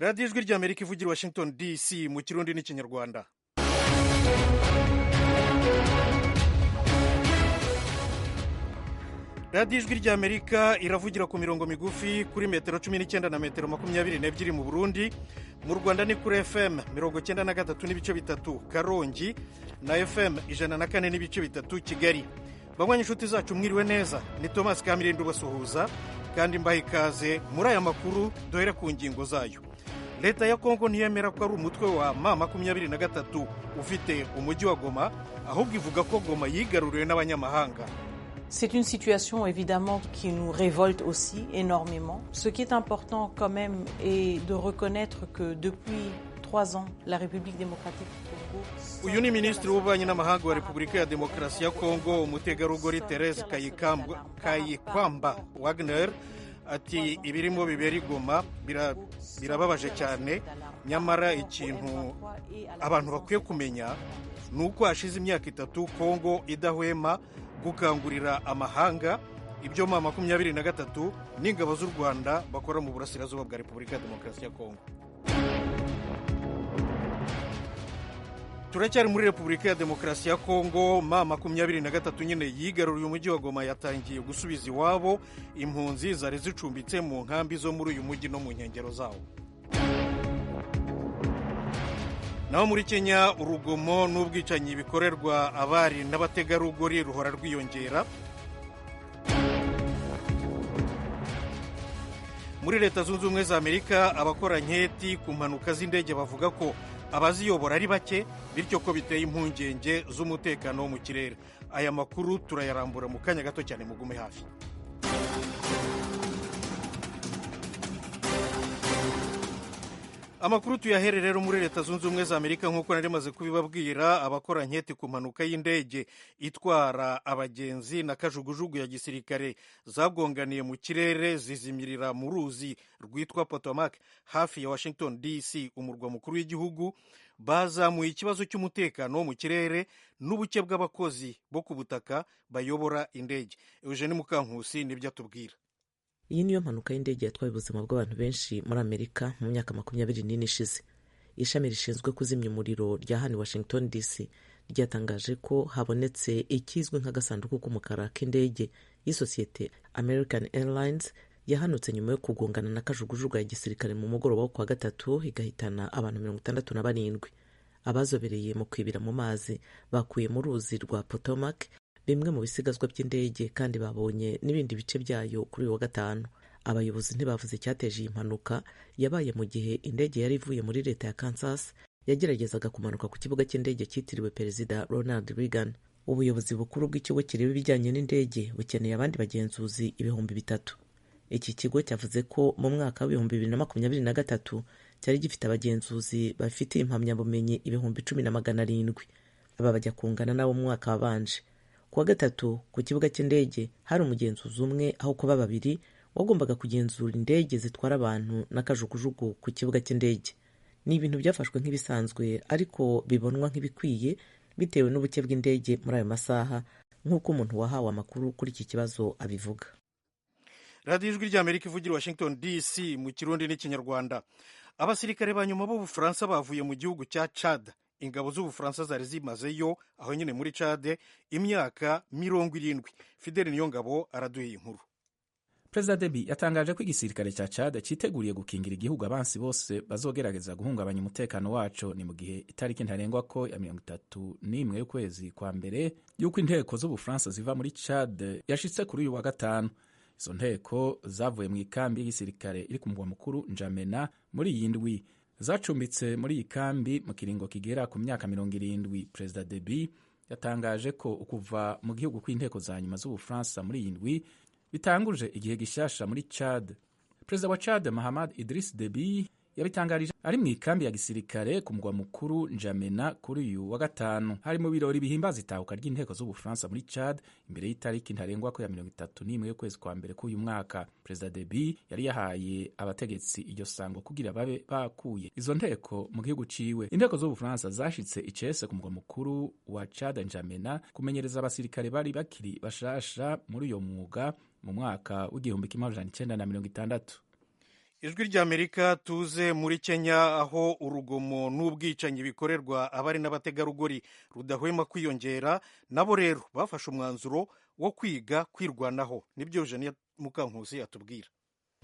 radiyo ijwi ry'amerika ivugira Washington DC mu kirundi n'ikinyarwanda. radiyo ijwi ry'amerika iravugira ku mirongo migufi kuri metero 19 na metero 22 mu Burundi. Mu Rwanda ni kuri FM 93 n'ibice bitatu Karongi na FM 104 n'ibice bitatu Kigali. Banywanyi inshuti zacu mwiriwe neza, ni Thomas Kamirindo basuhuza kandi mbaha ikaze muri aya makuru. Duhere ku ngingo zayo. Leta ya Kongo ntiyemera ko ari umutwe wa M23 ufite umujyi wa Goma, ahubwo ivuga ko Goma yigaruriwe n'abanyamahanga. C'est une situation évidemment qui nous révolte aussi énormément. Ce qui est important quand même est de reconnaître que depuis 3 ans, la République démocratique du Congo... Uyu ni Minisitiri w'Ububanyi n'Amahanga wa Repubulika ya Demokarasi ya Kongo, umutegarugori Therese Kayikwamba Wagner, ati ibirimo bibera i Goma birababaje cyane, nyamara ikintu abantu bakwiye kumenya ni uko hashize imyaka 3 Kongo idahwema gukangurira amahanga ibyo M23 n'ingabo z'u Rwanda bakora mu burasirazuba bwa Repubulika ya Demokarasi ya Kongo. Turacyari muri Repubulika ya Demokarasi ya Kongo. M23 nyine yigaruriye umujyi wa Goma yatangiye gusubiza iwabo impunzi zari zicumbitse mu nkambi zo muri uyu mujyi no mu nkengero zawo. Naho muri Kenya, urugomo n'ubwicanyi bikorerwa abari n'abategarugori ruhora rwiyongera. Muri Leta Zunze Ubumwe za Amerika, abakora nketi ku mpanuka z'indege bavuga ko abaziyobora ari bake, bityo ko biteye impungenge z'umutekano wo mu kirere. Aya makuru turayarambura mu kanya gato cyane, mugume hafi. Amakuru tuyahere rero muri Leta Zunze Ubumwe za Amerika. Nk'uko nari maze kubibabwira, abakora nketi ku mpanuka y'indege itwara abagenzi na kajugujugu ya gisirikare zagonganiye mu kirere zizimirira mu ruzi rwitwa Potomac hafi ya Washington DC, umurwa mukuru w'igihugu, bazamuye ikibazo cy'umutekano wo mu kirere n'ubuke bw'abakozi bo ku butaka bayobora indege. Eugene Mukankusi nibyo atubwira. Iyi niyo mpanuka y'indege yatwaye ubuzima bw'abantu benshi muri Amerika mu myaka 24 ishize. Ishami rishinzwe kuzimya umuriro rya hano Washington DC ryatangaje ko habonetse ikizwe nk'agasanduku k'umukara k'indege y'isosiyete American Airlines yahanutse nyuma yo kugongana na kajugujugu ya gisirikare mu mugoroba wo kwa gatatu, igahitana abantu 67. Abazobereye mu kwibira mu mazi bakuye mu ruzi rwa Potomac bimwe mu bisigazwa by'indege kandi babonye n'ibindi bice byayo kuri uyu wa gatanu. Abayobozi ntibavuze icyateje iyi mpanuka. Yabaye mu gihe indege yari ivuye muri leta ya Kansas yageragezaga kumanuka ku kibuga cy'indege cyitiriwe Perezida Ronald Reagan. Ubuyobozi bukuru bw'ikigo kireba ibijyanye n'indege bukeneye abandi bagenzuzi 3,000. Iki kigo cyavuze ko mu mwaka wa 2023 cyari gifite abagenzuzi bafite impamyabumenyi 10,700. Aba bajya kungana nabo mu mwaka wabanje. Kuwa gatatu ku kibuga cy'indege hari umugenzuzi umwe aho kuba 2 wagombaga kugenzura indege zitwara abantu n'akajugujugu ku kibuga cy'indege. Ni ibintu byafashwe nk'ibisanzwe ariko bibonwa nk'ibikwiye bitewe n'ubuke bw'indege muri ayo masaha, nk'uko umuntu wahawe amakuru kuri iki kibazo abivuga. radiyo ijwi ry'Amerika ivugira Washington DC mu kirundi n'ikinyarwanda. Abasirikare ba nyuma b'Ubufaransa bavuye mu gihugu cya Chad. Ingabo z'Ubufaransa zari zimazeyo aho nyine muri Chad imyaka 70. Fidel Niyongabo araduye inkuru. Perezida Deby yatangaje ko igisirikare cya Chad citeguriye gukingira igihugu abansi bose bazogerageza guhungabanya umutekano waco. Ni mu gihe itariki ntarengwa ko ya 31 y'ukwezi kwa mbere y'uko inteko z'Ubufaransa ziva muri Chad yashitse kuri uyu wa gatanu. Izo nteko zavuye mu ikambi y'igisirikare iri ku mugwa mukuru N'Djamena muri iyi ndwi, zacumbitse muri iyi kambi mu kiringo kigera ku myaka 70. Perezida Deby yatangaje ko ukuva mu gihugu kw'inteko za nyuma z'Ubufaransa muri iyi ndwi bitanguje igihe gishasha muri Chad. Perezida wa Chad Mahamad Idriss Deby yabitangarije ari mu ikambi ya gisirikare ku mugwa mukuru N'Djamena kuri uyu wa gatanu. Hari mu birori bihimbaza itahuka ry'inteko z'Ubufaransa muri Chad imbere y'itariki ntarengwa ko ya 31 y'ukwezi kwa mbere k'uyu mwaka. Perezida Deby yari yahaye abategetsi iryo sango kugira babe bakuye izo nteko mu gihugu ciwe. Inteko z'Ubufaransa zashitse icese ku mugwa mukuru wa Chad N'Djamena kumenyereza abasirikare bari bakiri bashasha muri uyo mwuga mu mwaka w'1960. ijwi ry'Amerika tuze muri Kenya, aho urugomo n'ubwicanyi bikorerwa abari n'abategarugori rudahwema kwiyongera. Nabo rero bafashe umwanzuro wo kwiga kwirwanaho. Nibyo Eugenia Mukankusi atubwira.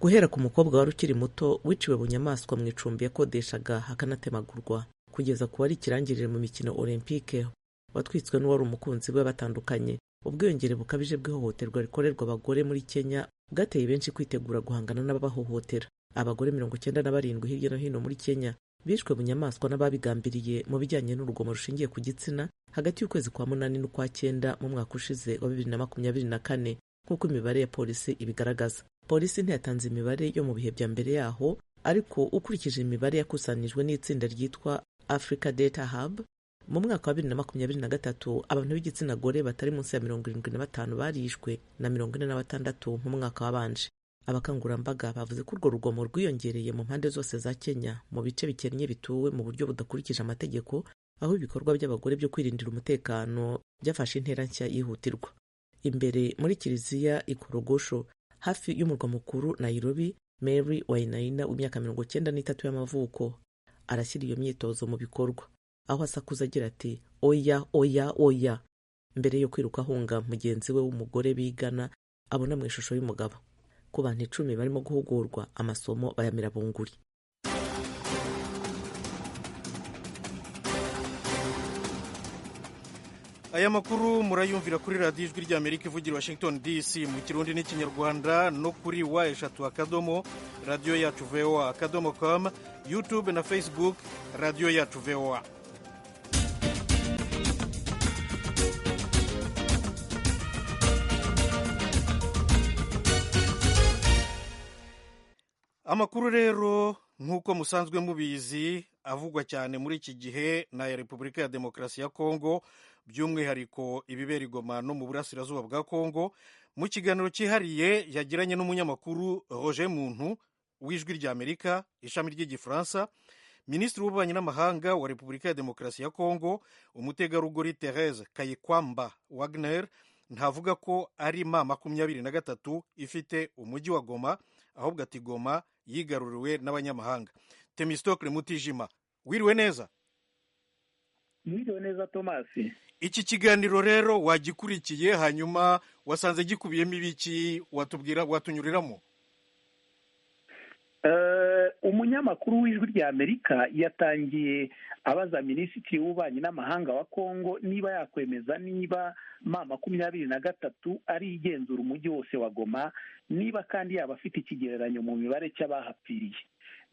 Guhera ku mukobwa wari ukiri muto wiciwe bunyamaswa mu icumbi yakodeshaga hakanatemagurwa, kugeza ku wari ikirangirire mu mikino olympique watwitswe n'uwari umukunzi we batandukanye, ubwiyongere bukabije bw'ihohoterwa rikorerwa abagore muri Kenya bwateye benshi kwitegura guhangana n'ababahohotera. Abagore 97 hirya no hino muri Kenya bishwe bunyamaswa n'ababigambiriye mu bijyanye n'urugomo rushingiye ku gitsina hagati y'ukwezi kwa 8 n'ukwa 9 mu mwaka ushize wa 2024, nk'uko imibare ya polisi ibigaragaza. Polisi ntiyatanze imibare yo mu bihe bya mbere yaho, ariko ukurikije imibare yakusanijwe n'itsinda ryitwa Africa Data Hub, mu mwaka wa 2023 abantu b'igitsina gore batari munsi ya 75 barishwe na 46 mu mwaka wabanje. Abakangurambaga bavuze ko urwo rugomo rwiyongereye mu mpande zose za Kenya mu bice bikennye bituwe mu buryo budakurikije amategeko, aho ibikorwa by'abagore byo kwirindira umutekano byafashe intera nshya yihutirwa. Imbere muri kiliziya Ikorogosho hafi y'umurwa mukuru Nairobi, Mary Wainaina w'imyaka 93 y'amavuko arashyira iyo myitozo mu bikorwa, aho asakuza agira ati oya oya oya, mbere yo kwiruka ahunga mugenzi we w'umugore bigana abona mu ishusho y'umugabo. Ku bantu 10 barimo guhugurwa amasomo bayamira bunguri. Aya makuru murayumvira kuri radiyo ijwi ry'Amerika ivugira Washington DC mu Kirundi n'Ikinyarwanda, no kuri wa/eshatu radiyo yacu voa.com, YouTube na Facebook radiyo yacu voa. Amakuru rero nk'uko musanzwe mubizi avugwa cyane muri iki gihe na ya Repubulika ya Demokarasi ya Kongo, by'umwihariko ibibera i Goma no mu burasirazuba bwa Kongo. Mu kiganiro cyihariye yagiranye n'umunyamakuru Roger Muntu w'ijwi ry'Amerika ishami ry'igifaransa, Minisitiri w'Ububanyi n'Amahanga wa Repubulika ya Demokarasi ya Kongo, umutegarugori Therese Kayikwamba Wagner, ntavuga ko ari M23 ifite umujyi wa Goma, ahubwo ati Goma yigaruriwe n'abanyamahanga. Temistocle Mutijima, wiriwe neza? Mwiriwe neza Thomas. Iki kiganiro rero wagikurikiye, hanyuma wasanze gikubiyemo ibiki? Watubwira, watunyuriramo? Umunyamakuru w'ijwi ry'Amerika yatangiye abaza Minisitiri w'Ububanyi n'Amahanga wa Kongo niba yakwemeza niba M23 ari igenzura umujyi wose wa Goma, niba kandi yaba afite ikigereranyo mu mibare cy'abahapfiriye.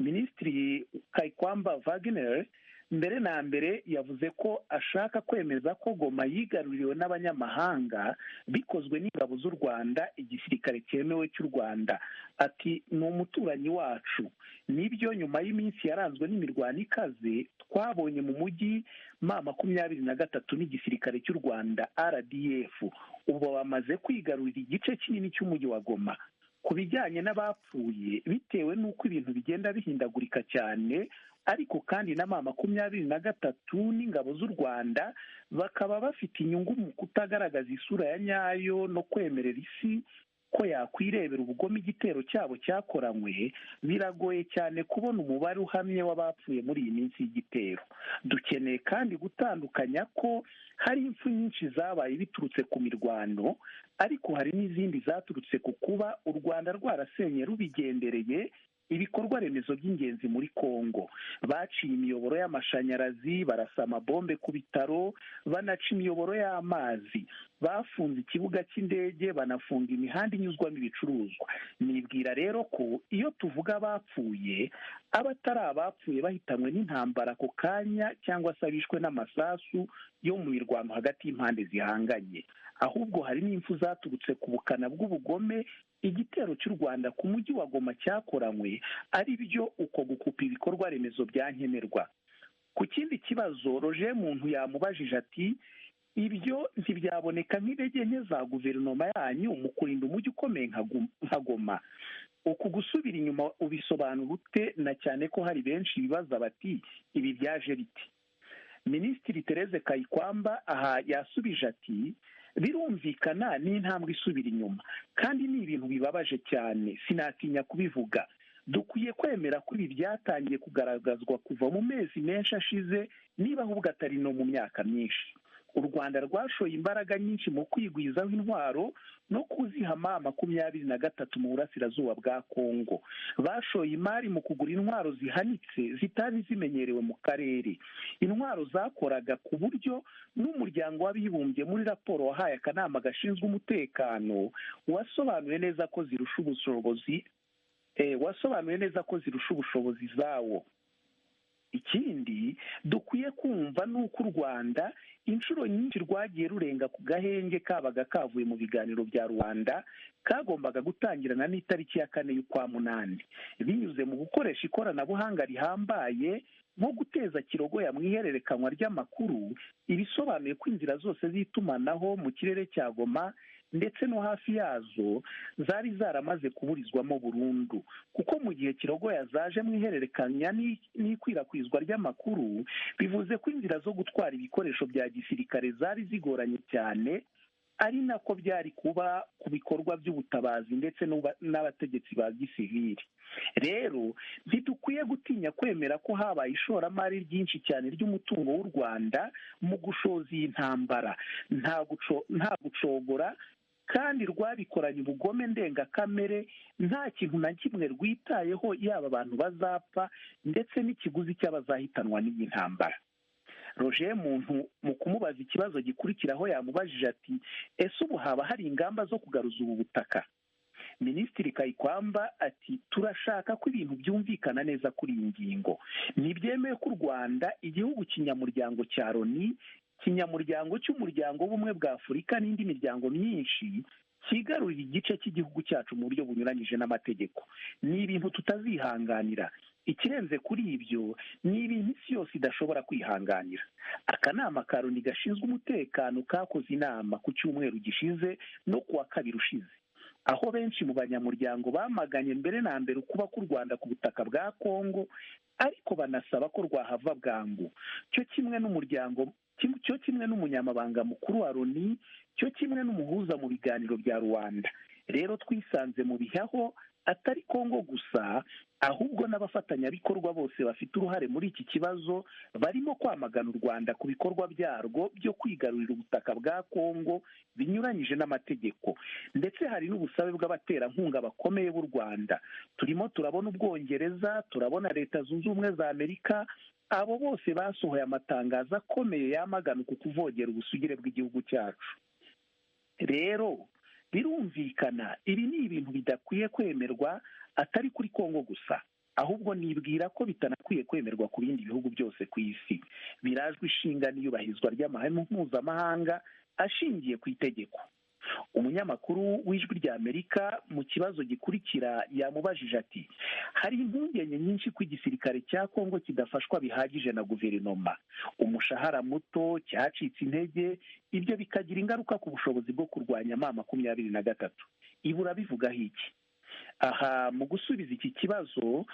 Minisitiri Kayikwamba Wagner mbere na mbere yavuze ko ashaka kwemeza ko Goma yigaruriwe n'abanyamahanga bikozwe n'ingabo z'u Rwanda, igisirikare cyemewe cy'u Rwanda. Ati ni umuturanyi wacu. Nibyo nyuma y'iminsi yaranzwe n'imirwano ikaze twabonye mu mujyi M23 n'igisirikare cy'u Rwanda RDF ubu bamaze kwigarurira igice kinini cy'umujyi wa Goma. Ku bijyanye n'abapfuye bitewe n'uko ibintu bigenda bihindagurika cyane, ariko kandi na M23 n'ingabo z'u Rwanda bakaba bafite inyungu mu kutagaragaza isura ya nyayo no kwemerera isi ko yakwirebera ubugome igitero cyabo cyakoranywe, biragoye cyane kubona umubare uhamye w'abapfuye muri iyi minsi y'igitero. Dukeneye kandi gutandukanya ko hari impfu nyinshi zabaye biturutse ku mirwano, ariko hari n'izindi zaturutse ku kuba u Rwanda rwarasenye rubigendereye ibikorwa remezo by'ingenzi muri Kongo. Baciye imiyoboro y'amashanyarazi, barasa amabombe ku bitaro, banaca imiyoboro y'amazi, bafunze ikibuga cy'indege, banafunga imihanda inyuzwamo ibicuruzwa. Nibwira rero ko iyo tuvuga abapfuye, abatari abapfuye bahitanywe n'intambara ako kanya cyangwa se abishwe n'amasasu yo mu mirwano hagati y'impande zihanganye, ahubwo hari n'impfu zaturutse ku bukana bw'ubugome igitero cy'u Rwanda ku mujyi wa Goma cyakoranywe, ari byo uko gukupa ibikorwa remezo byankenerwa. Ku kindi kibazo Roger Muntu yamubajije ati ibyo ntibyaboneka nk'intege nke za guverinoma yanyu mu kurinda umujyi ukomeye nka Goma. Uku gusubira inyuma ubisobanura ute, na cyane ko hari benshi bibaza bati ibi byaje biti? Minisitiri Therese Kayikwamba aha yasubije ati birumvikana ni intambwe isubira inyuma, kandi ni ibintu bibabaje cyane, sinatinya kubivuga. dukwiye kwemera ko ibi byatangiye kugaragazwa kuva mu mezi menshi ashize, niba ahubwo atari no mu myaka myinshi. U Rwanda rwashoye imbaraga nyinshi mu kwigwizaho intwaro no kuziha M23 mu burasirazuba bwa Kongo. Bashoye imari mu kugura intwaro zihanitse zitari zimenyerewe mu karere, intwaro zakoraga ku buryo n'umuryango w'abibumbye muri raporo wahaye akanama gashinzwe umutekano wasobanuye neza ko zirusha ubushobozi zawo. Ikindi dukwiye kumva ni uko u Rwanda inshuro nyinshi rwagiye rurenga ku gahenge kabaga kavuye mu biganiro bya Rwanda kagombaga gutangirana n'itariki ya 4 y'ukwa munani, binyuze mu gukoresha ikoranabuhanga rihambaye nko guteza kirogoya mu ihererekanywa ry'amakuru, ibisobanuye ko inzira zose z'itumanaho mu kirere cya Goma ndetse no hafi yazo zari zaramaze kuburizwamo burundu, kuko mu gihe kirogoya zaje mu ihererekanya n'ikwirakwizwa ry'amakuru, bivuze ko inzira zo gutwara ibikoresho bya gisirikare zari zigoranye cyane, ari nako byari kuba ku bikorwa by'ubutabazi ndetse n'abategetsi ba gisivili. Rero ntidukwiye gutinya kwemera ko habaye ishoramari ryinshi cyane ry'umutungo w'u Rwanda mu gushoza iyi ntambara, nta gucogora, kandi rwabikoranye ubugome ndengakamere, nta kintu na kimwe rwitayeho, yaba abantu bazapfa ndetse n'ikiguzi cy'abazahitanwa n'iyi ntambara. Roger Muntu mu kumubaza ikibazo gikurikiraho yamubajije ati, ese ubu haba hari ingamba zo kugaruza ubu butaka? Minisitiri Kayikwamba ati, turashaka ko ibintu byumvikana neza kuri iyi ngingo. Ntibyemewe ko u Rwanda, igihugu kinyamuryango cya Loni, kinyamuryango cy'umuryango w'ubumwe bwa Afurika n'indi miryango myinshi, kigarurira igice cy'igihugu cyacu mu buryo bunyuranyije n'amategeko. Ni ibintu tutazihanganira. Ikirenze kuri ibyo, ni ibintu isi yose idashobora kwihanganira. Akanama ka Loni gashinzwe umutekano kakoze inama ku cyumweru gishize no kuwa kabiri ushize, aho benshi mu banyamuryango bamaganye mbere na mbere ukuba k'u Rwanda ku butaka bwa Kongo, ariko banasaba ko rwahava bwangu, cyo kimwe n'umunyamabanga mukuru wa Loni, cyo kimwe n'umuhuza mu biganiro bya Rwanda. Rero twisanze mu bihaho atari Kongo gusa, ahubwo n'abafatanyabikorwa bose bafite uruhare muri iki kibazo barimo kwamagana u Rwanda ku bikorwa byarwo byo kwigarurira ubutaka bwa Kongo binyuranyije n'amategeko. Ndetse hari n'ubusabe bw'abaterankunga bakomeye b'u Rwanda. Turimo turabona Ubwongereza, turabona Leta Zunze Ubumwe za Amerika, abo bose basohoye amatangazo akomeye yamagana uku kuvogera ubusugire bw'igihugu cyacu. Rero birumvikana, ibi ni ibintu bidakwiye kwemerwa atari kuri Kongo gusa, ahubwo nibwira ko bitanakwiye kwemerwa ku bindi bihugu byose ku isi. Birajwe ishinga n'iyubahirizwa ry'amahame mpuzamahanga ashingiye ku itegeko. Umunyamakuru w'Ijwi ry'Amerika mu kibazo gikurikira yamubajije ati, hari impungenge nyinshi ko igisirikare cya Kongo kidafashwa bihagije na guverinoma, umushahara muto, cyacitse intege, ibyo bikagira ingaruka ku bushobozi bwo kurwanya M23. Ibura bivugaho iki? Aha mu gusubiza iki kibazo,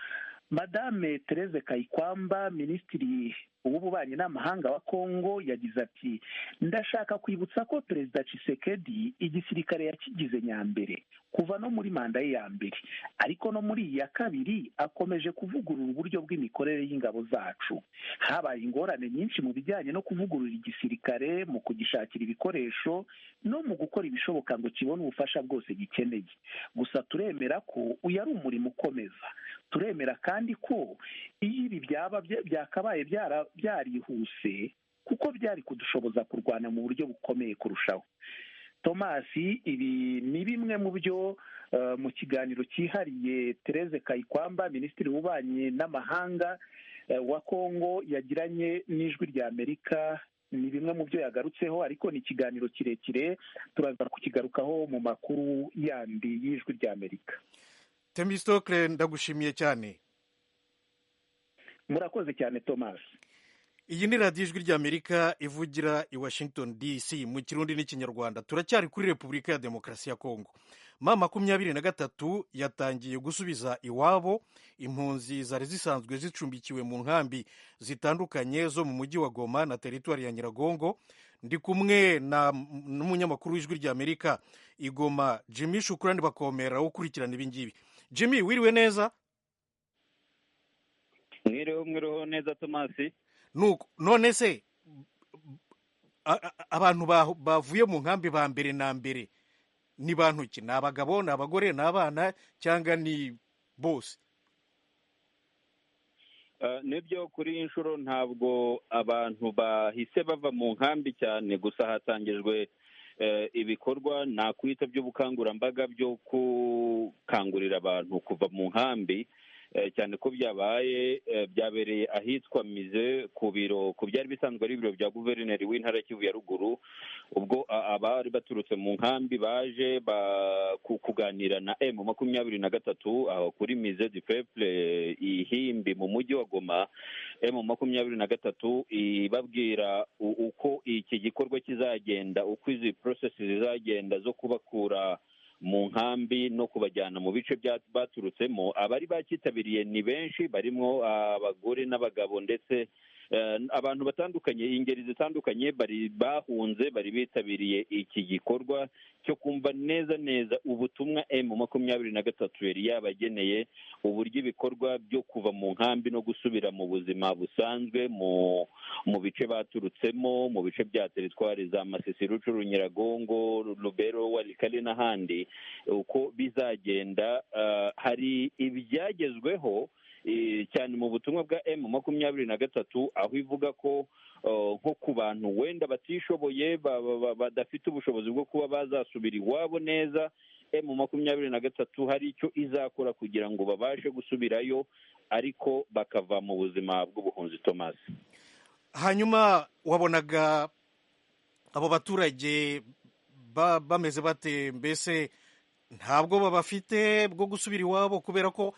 Madame Therese Kayikwamba, Minisitiri w'Ububanyi n'Amahanga wa Kongo, yagize ati, ndashaka kwibutsa ko Perezida Tshisekedi igisirikare yakigize nyambere kuva no muri manda ye ya mbere, ariko no muri iya kabiri akomeje kuvugurura uburyo bw'imikorere y'ingabo zacu. Habaye ingorane nyinshi mu bijyanye no kuvugurura igisirikare, mu kugishakira ibikoresho no mu gukora ibishoboka ngo kibone ubufasha bwose gikeneye. Gusa turemera ko uyu ari umurimo ukomeza. Turemera kandi ko iyo ibi byakabaye byarihuse, kuko byari kudushoboza kurwana mu buryo bukomeye kurushaho. Thomas, ibi ni bimwe mu byo mu kiganiro cyihariye Therese Kayikwamba, Minisitiri w'Ububanyi n'Amahanga wa Kongo, yagiranye n'Ijwi ry'Amerika. Ni bimwe mu byo yagarutseho, ariko ni ikiganiro kirekire, turaza kukigarukaho mu makuru yandi y'Ijwi ry'Amerika. Temistokle, ndagushimiye cyane. Murakoze cyane Thomas. Iyi ni radiyo Ijwi ry'Amerika ivugira i Washington DC mu Kirundi n'Ikinyarwanda. Turacyari kuri Repubulika ya Demokarasi ya Kongo. M23 yatangiye gusubiza iwabo impunzi zari zisanzwe zicumbikiwe mu nkambi zitandukanye zo mu mujyi wa Goma na teritwari ya Nyiragongo. Ndi kumwe n'umunyamakuru w'Ijwi ry'Amerika i Goma, Jimmy Shukrani Bakomera, ukurikirana ibi ngibi. Jimmy, wiriwe neza? mwireho neza Tomasi. nuko none se abantu bavuye mu nkambi ba mbere na mbere ni bantu ki? Ni abagabo, ni abagore, ni abana, cyangwa ni bose? Nibyo, kuri iyi nshuro ntabwo abantu bahise bava mu nkambi cyane, gusa hatangijwe ibikorwa nakwita by'ubukangurambaga byo gukangurira abantu kuva mu nkambi, cyane ko byabereye ahitwa Mize ku byari bisanzwe ari ibiro bya guverineri w'intara Kivu ya ruguru, ubwo abari baturutse mu nkambi baje kuganira na M23 aho kuri Mize du Peuple ihimbi mu mujyi wa Goma. M23 ibabwira uko iki gikorwa kizagenda, uko izi process zizagenda zo kubakura mu nkambi no kubajyana mu bice baturutsemo. Abari bakitabiriye ni benshi, barimo abagore n'abagabo ndetse abantu batandukanye, ingeri zitandukanye bahunze bari bitabiriye iki gikorwa cyo kumva neza ubutumwa M23 yari yabageneye, uburyo ibikorwa byo kuva mu nkambi no gusubira mu buzima busanzwe mu bice baturutsemo, mu bice bya teritwari za Masisi, Rucuru, Nyiragongo, Lubero, Walikale n'ahandi, uko bizagenda. Hari ibyagezweho cyane mu butumwa bwa M23, aho ivuga ko nko ku bantu wenda batishoboye badafite ubushobozi bwo kuba bazasubira iwabo neza, M23 hari icyo izakora kugira ngo babashe gusubirayo ariko bakava mu buzima bw'ubuhunzi. Thomas, hanyuma wabonaga abo baturage bameze bate? Mbese ntabwo babafite bwo gusubira iwabo? Kubera ko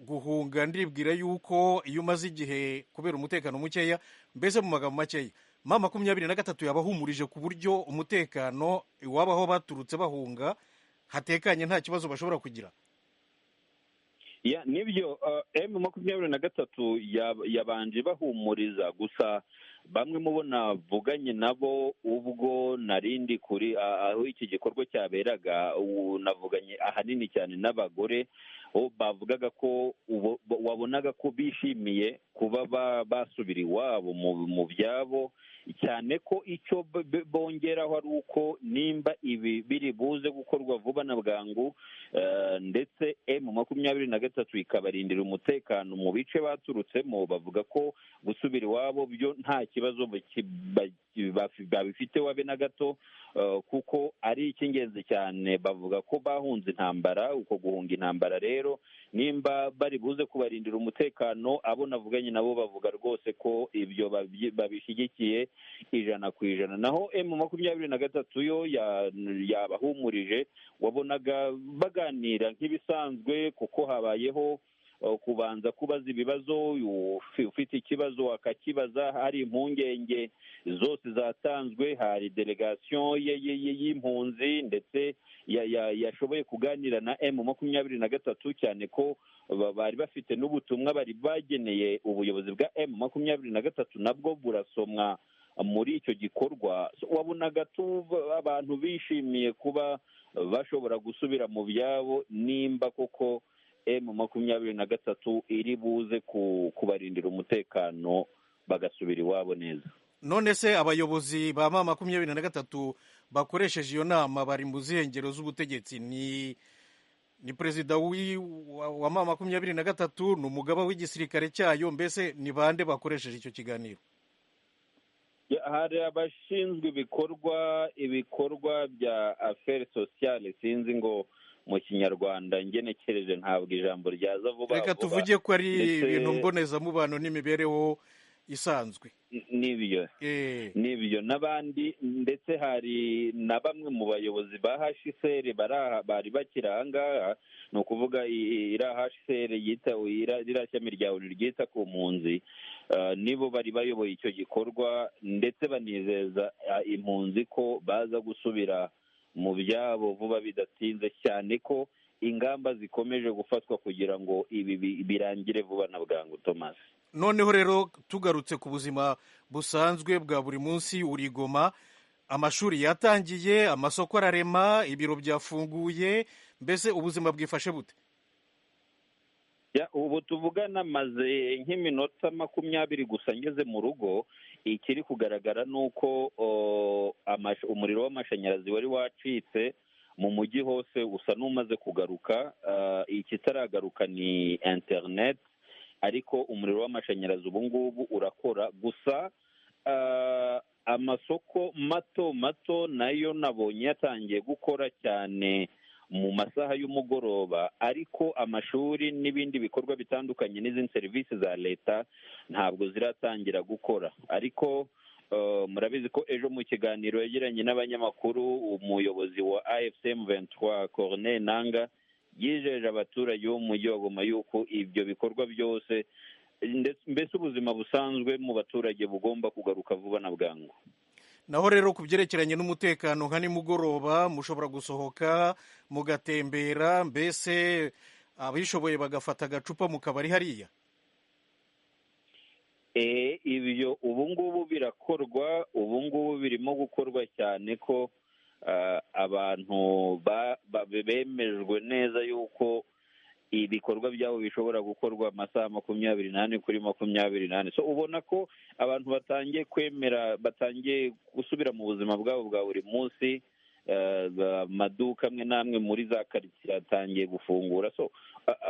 guhunga ndibwira yuko iyo umaze igihe kubera umutekano mukeya, mbese mu magambo makeya M23 yabahumurije ku buryo umutekano iwabo aho baturutse bahunga hatekanye, nta kibazo bashobora kugira. Nibyo, M23 yabanje bahumuriza, gusa bamwe mu bo navuganye nabo ubwo narindi kuri aho iki gikorwa cyaberaga, navuganye ahanini cyane n'abagore, bavugaga ko wabonaga ko bishimiye kuba basubira iwabo mu byabo, cyane ko icyo bongeraho ari uko nimba ibi biri buze gukorwa vuba na bwangu, ndetse M23 ikabarindira umutekano mu bice baturutsemo, bavuga ko gusubira iwabo byo nta kibazo babifite wabe na gato, kuko ari icy'ingenzi cyane. Bavuga ko bahunze intambara, uko guhunga intambara rero nimba bari buze kubarindira umutekano, abo navuganye nabo bavuga rwose ko ibyo babishyigikiye 100%. Naho M23 yo yabahumurije, wabonaga baganira nk'ibisanzwe, kuko habayeho kubanza kubaza ibibazo, ufite ikibazo akakibaza, hari impungenge zose zatanzwe, hari delegation y'impunzi ndetse yashoboye kuganira na M23, cyane ko bari bafite n'ubutumwa bari bageneye ubuyobozi bwa M23, nabwo burasomwa muri icyo gikorwa. Wabonaga abantu bishimiye kuba bashobora gusubira mu byabo nimba koko M23 iri buze kubarindira umutekano bagasubira iwabo neza. None se abayobozi ba M23 bakoresheje iyo nama bari mu zihengero z'ubutegetsi? Ni perezida wa M23, ni umugaba w'igisirikare cyayo, mbese ni bande bakoresheje icyo kiganiro? Hari abashinzwe ibikorwa bya affaires sociales, sinzi ngo mu kinyarwanda ngenekereje ntabwo ijambo ryaza vuba. Reka tuvuge ko ari ibintu mbonezamubano n'imibereho isanzwe. Nibyo n'abandi, ndetse hari na bamwe mu bayobozi ba HCR bari bakiri aha ngaha, ni ukuvuga HCR iriya shami rya ONU ryita ku mpunzi, nibo bari bayoboye icyo gikorwa, ndetse banizeza impunzi ko baza gusubira mu byabo vuba bidatinze, cyane ko ingamba zikomeje gufatwa kugira ngo ibi birangire vuba na bwangu. Thomas, noneho rero tugarutse ku buzima busanzwe bwa buri munsi, uri Goma, amashuri yatangiye, amasoko ararema, ibiro byafunguye, mbese ubuzima bwifashe bute? ubu tuvugana maze nk'iminota 20 gusa ngeze mu rugo. Ikiri kugaragara ni uko umuriro w'amashanyarazi wari wacitse mu mujyi hose usa n'umaze kugaruka. Ikitaragaruka ni internet, ariko umuriro w'amashanyarazi ubu ngubu urakora. Gusa amasoko mato mato nayo nabonye yatangiye gukora cyane mu masaha y'umugoroba, ariko amashuri n'ibindi bikorwa bitandukanye n'izindi serivisi za leta ntabwo ziratangira gukora. Ariko murabizi ko ejo mu kiganiro yagiranye n'abanyamakuru, umuyobozi wa AFCM 23 Corneille Nangaa yijeje abaturage bo mu mujyi wa Goma yuko ibyo bikorwa byose, mbese ubuzima busanzwe mu baturage bugomba kugaruka vuba na bwangu. Naho rero ku byerekeranye n'umutekano, nka nimugoroba mushobora gusohoka mugatembera, mbese abishoboye bagafata agacupa mu kabari hariya? Ibyo ubu ngubu birakorwa, ubu ngubu birimo gukorwa cyane ko abantu bemejwe neza yuko ibikorwa byabo bishobora gukorwa amasaha 24 kuri 24. So ubona ko abantu batangiye kwemera, batangiye gusubira mu buzima bwabo bwa buri munsi. Amaduka amwe n'amwe muri za karitsiye atangiye gufungura. So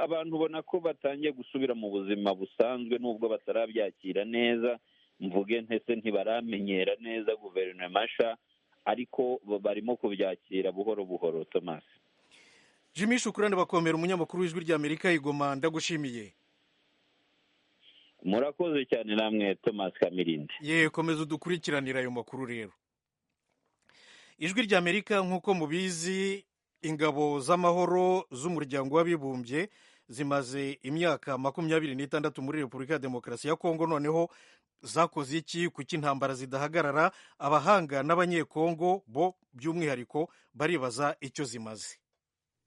abantu ubona ko batangiye gusubira mu buzima busanzwe, nubwo batarabyakira neza. Mvuge ntese ntibaramenyera neza guverinoma nshya, ariko barimo kubyakira buhoro buhoro. Thomas Jimmy, shukurani bakomera, umunyamakuru w'Ijwi ry'Amerika i Goma, ndagushimiye. Murakoze cyane namwe Thomas Kamirindi. Komeza udukurikiranira ayo makuru rero. Ijwi ry'Amerika, nk'uko mubizi, ingabo z'amahoro z'umuryango w'abibumbye zimaze imyaka 26 muri Repubulika ya Demokarasi ya Kongo. Noneho zakoze iki? Kuki intambara zidahagarara? Abahanga n'abanyekongo bo by'umwihariko baribaza icyo zimaze.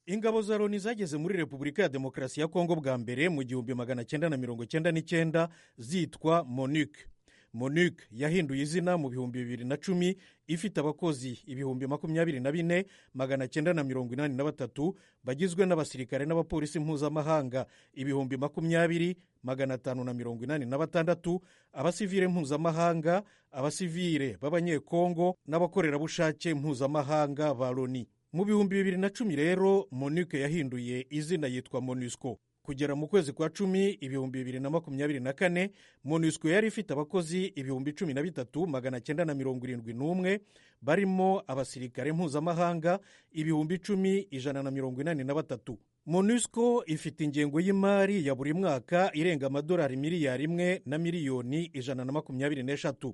Ingabo za Loni zageze muri Repubulika ya Demokarasi ya Kongo bwa mbere mu 1999 zitwa MONUC. MONUC yahinduye izina mu 2010 ifite abakozi 24,983 bagizwe n'abasirikare n'abapolisi mpuzamahanga 20,586, abasivile mpuzamahanga, abasivile b'abanyekongo n'abakorerabushake mpuzamahanga ba Loni. Mu 2010 rero MONUC yahinduye izina yitwa MONUSCO. Kugera mu kwezi kwa 10 2024 MONUSCO yari ifite abakozi 13,971 barimo abasirikare mpuzamahanga 10,183. MONUSCO ifite ingengo y'imari ya buri mwaka irenga $1 miliyari 1 na miliyoni 123.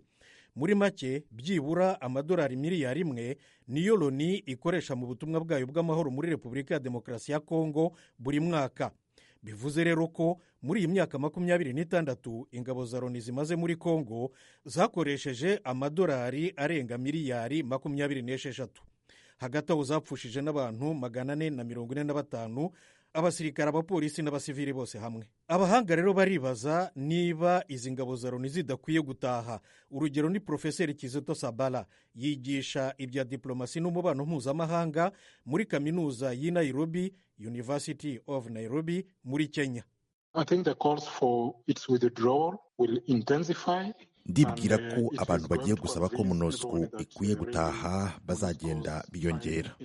Muri make byibura $1 miliyari 1 niyo Loni ikoresha mu butumwa bwayo bw'amahoro muri Repubulika ya Demokarasi ya Kongo buri mwaka. Bivuze rero ko muri iyi myaka 26 ingabo za Loni zimaze muri Kongo zakoresheje $1 arenga miliyari 26. Hagati aho zapfushije n'abantu 445, abasirikare, abapolisi n'abasivili bose hamwe. Abahanga rero baribaza niba izi ngabo za Loni zidakwiye gutaha. Urugero ni Profeseri Kizito Sabala, yigisha ibya diplomasi n'umubano mpuzamahanga muri kaminuza y'i Nairobi, University of Nairobi muri Kenya. I think the calls for its withdrawal will intensify. Ndibwira ko abantu bagiye gusaba ko MONUSCO ikwiye gutaha bazagenda biyongera.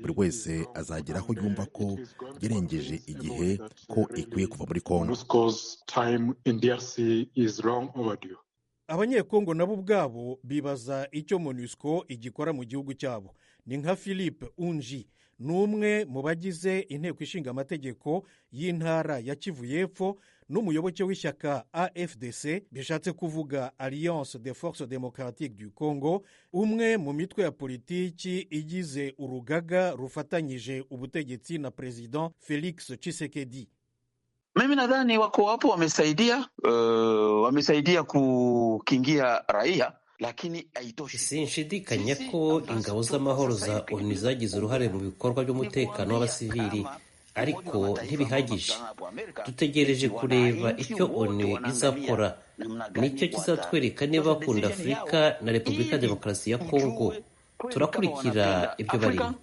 Buri wese azagera aho yumva ko yarengeje igihe ko ikwiye kuva muri Kongo. Abanyekongo nabo ubwabo bibaza icyo MONUSCO igikora mu gihugu cyabo. Ni nka Philippe Unji, n'umwe mu bagize inteko ishinga amategeko y'intara ya Kivu y'Epfo n'umuyoboke w'ishyaka AFDC, bishatse kuvuga Alliance des Forces Démocratiques du Congo, umwe mu mitwe ya politiki igize urugaga rufatanyije ubutegetsi na President Felix Tshisekedi. Mimi nadhani wako hapo wamesaidia kukingia raia, lakini haitoshi. Sinshidikanya ko ingabo z'amahoro za ONU zagize uruhare mu bikorwa by'umutekano w'abasivili, ariko ntibihagije. Dutegereje kureba icyo ONU izakora. Nicyo kizatwereka niba bakunda Afurika na Repubulika ya Demokarasi ya Kongo. Turakurikira ibyo barimo,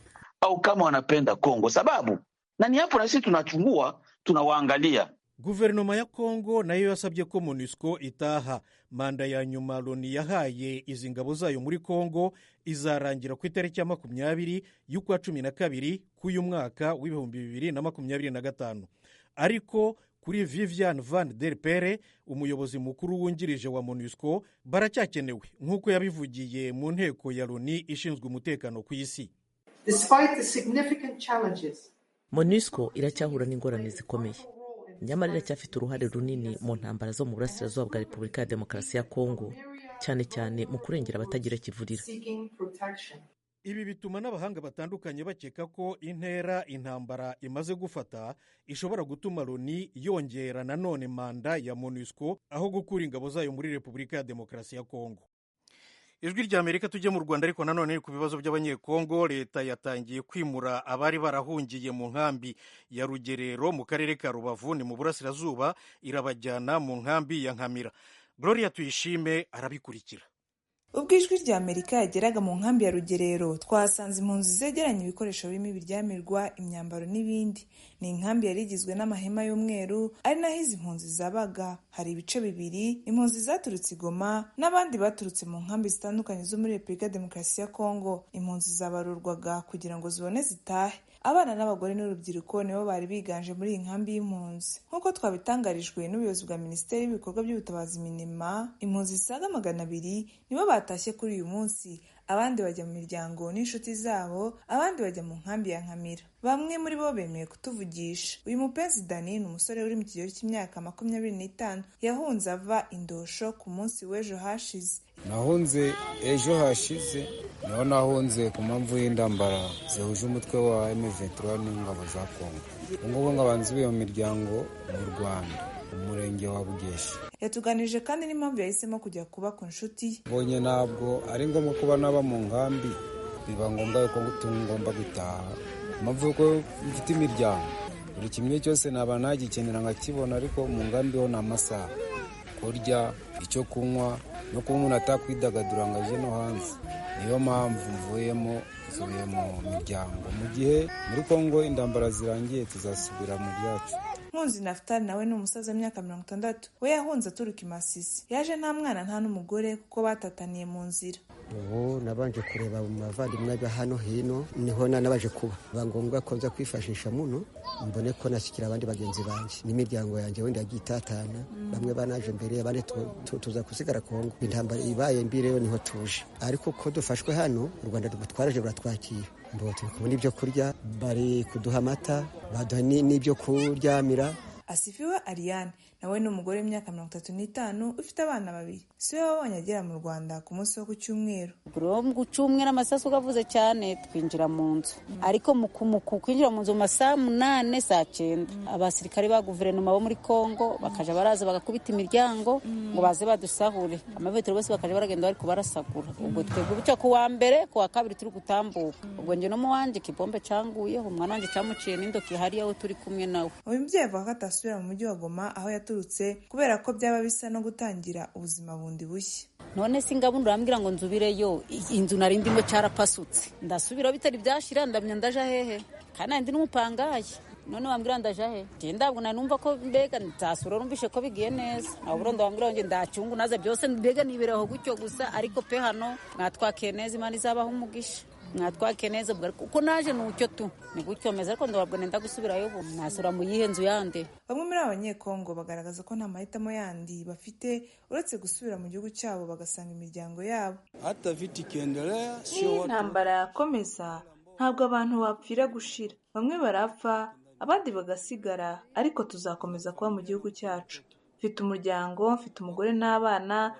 au kama wanapenda Kongo, sababu na ni hapo na sisi tunachungua, tunawaangalia. guverinoma ya kongo nayo yasabye ko monusco itaha. manda ya nyuma loni yahaye izi ngabo zayo muri kongo izarangira ku itariki ya 20 y'ukwa 12 k'uyu mwaka w'ibihumbi 2025. ariko kuri Vivian Van Der Pere, umuyobozi mukuru wungirije wa monusco, baracyakenewe nk'uko yabivugiye mu nteko ya loni ishinzwe umutekano ku isi. monusco iracyahura n'ingorane zikomeye, nyamara iracyafite uruhare runini mu ntambara zo mu burasirazuba bwa Repubulika ya Demokarasi ya Kongo, cyane cyane mu kurengera abatagira kivurira. Ibi bituma n'abahanga batandukanye bakeka ko intera intambara imaze gufata ishobora gutuma loni yongera nanone manda ya monusco aho gukura ingabo zayo muri Repubulika ya Demokarasi ya Kongo. Ijwi rya Amerika tujye mu Rwanda, ariko nanone ku bibazo by'abanyekongo. Leta yatangiye kwimura abari barahungiye mu nkambi ya Rugerero mu karere ka Rubavu ni mu burasirazuba, irabajyana mu nkambi ya Nkamira. Gloria Tuyishime arabikurikira. ubwo ijwi rya Amerika yageraga mu nkambi ya Rugerero, twahasanze impunzi zegeranye ibikoresho birimo ibiryamirwa, imyambaro n'ibindi. Ni inkambi yari igizwe n'amahema y'umweru, ari naho izi mpunzi zabaga. Hari ibice bibiri, impunzi zaturutse i Goma n'abandi baturutse mu nkambi zitandukanye zo muri Repubulika ya Demokarasi ya Kongo. Impunzi zabarurwaga kugira ngo zibone zitahe. Abana n'abagore n'urubyiruko nibo bari biganje muri iyi nkambi y'impunzi. Nk'uko twabitangarijwe n'ubuyobozi bwa Minisiteri y'ibikorwa by'ubutabazi MINEMA, impunzi zisaga 200 nibo batashye kuri uyu munsi. Abandi bajya mu miryango n'inshuti zabo, abandi bajya mu nkambi ya Nkamira. Bamwe muri bo bemeye kutuvugisha. Uyu mupenzi Dani ni umusore uri mu kigero cy'imyaka 25, yahunze ava Indosho ku munsi w'ejo hashize. Nahunze ejo hashize, naho nahunze ku mpamvu y'indambara zihuje umutwe wa M23 n'ingabo za Kongo. Ubungubu ngabanzubiye mu miryango mu Rwanda, umurenge wa Bugeshi. Yatuganije kandi n'impamvu yahisemo kujya kuba ku nshuti ye. Bonye ntabwo ari ngombwa kuba naba mu nkambi, biba ngombwa yuko ngomba gutaha. Mpamvu ko mfite imiryango, buri kimwe cyose naba nagikenera nkakibona, ariko mu nkambi ho n'amasaha kurya, icyo kunywa no kuba umuntu atakwidagadura ngo aje no hanze. Niyo mpamvu mvuyemo, nsubiye mu miryango. Mu gihe muri Kongo indambara zirangiye tuzasubira mu byacu. Mpunzi Naftali nawe ni umusaza w'imyaka 60. We yahunze aturuka i Masisi. Yaje nta mwana nta n'umugore kuko batataniye mu nzira. Ubu nabanje kureba mu bavandimwe ba hano hino, niho nabaje kuba bangombwa ko nza kwifashisha muno mbone ko nashyikira abandi bagenzi banjye n'imiryango yanjye wenda yagiye itatana. Bamwe banaje mbere, abandi tuza kusigara Kongo. Intambara ibaye mbi rero niho tuje, ariko ko dufashwe hano u Rwanda twaraje buratwakira. Mbo tukubona ibyo kurya, bari kuduha amata, baduha n'ibyo kuryamira. Asifiwe Ariane nawe ni umugore w'imyaka 35 ufite abana 2. Si we wabonye agera mu Rwanda ku munsi wo ku cyumweru. Ku cyumweru amasasu gavuze cyane twinjira mu nzu, ariko mu kwinjira mu nzu mu masaha 8 saa 9 abasirikare ba guverinoma bo muri Kongo bakaja baraza bagakubita imiryango ngo baze badusahure. Amavetero bose bakaja baragenda bari kubarasagura. Ubwo twebwe bucyo ku wa mbere, ku wa kabiri turi gutambuka. Ubwo nje no mu wanje kibombe canguyeho, umwana wanje camuciye n'indoki hari aho turi kumwe nawe. Uyu mubyeyi avuga ko atasubira mu mujyi wa Goma aho yaturutse kubera ko byaba bisa no gutangira ubuzima bundi bushya. None singabundu rambwira ngo nzubireyo, inzu nari ndimo carapasutse. Ndasubira bitari byashira, ndamya ndaja hehe? Kana ndi n'umupangaye. None wambwira ndaja he? Genda bwo nanumva ko mbega ntasura, rumvishe ko bigiye neza. Ahubwo ndambwira ngo ndacungu naza byose mbega nibereho gutyo gusa, ariko pe hano mwatwakeye neza, Imana izabaho umugisha. Mwatwake neza kuko naje nucyo tu ni gutyo meze, ariko ndababwo nenda gusubirayo ubu nasura mu yihe nzu yande. Bamwe muri abanyekongo bagaragaza ko nta mahitamo yandi bafite uretse gusubira mu gihugu cyabo bagasanga imiryango yabo. Hata viti kiendelea sio intambara yakomeza, ntabwo abantu bapfira gushira. Bamwe barapfa abandi bagasigara, ariko tuzakomeza kuba mu gihugu cyacu. Mfite umuryango, mfite umugore n'abana.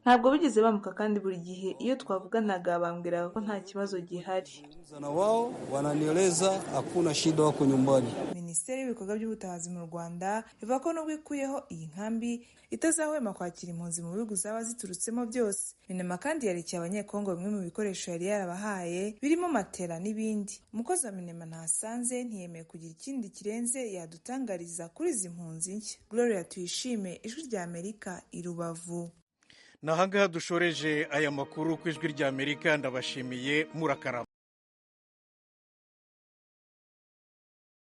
Ntabwo bigeze bamuka, kandi buri gihe iyo twavuganaga bambwiraga ko nta kibazo gihari. Na wao wananieleza hakuna shida wako nyumbani. Minisiteri y'ibikorwa by'ubutabazi mu Rwanda ivuga ko nubwo ikuyeho iyi nkambi itazahwema kwakira impunzi mu bihugu zaba ziturutsemo byose. MINEMA kandi yarekeye abanyekongo bimwe mu bikoresho yari yarabahaye birimo matera n'ibindi. Umukozi wa MINEMA ntasanze ntiyemeye kugira ikindi kirenze yadutangariza kuri izi mpunzi nshya. Gloria Tuyishime, Ijwi rya Amerika, i Rubavu. Nahangaha dushoreje aya makuru ku Ijwi rya Amerika. Ndabashimiye, murakarama.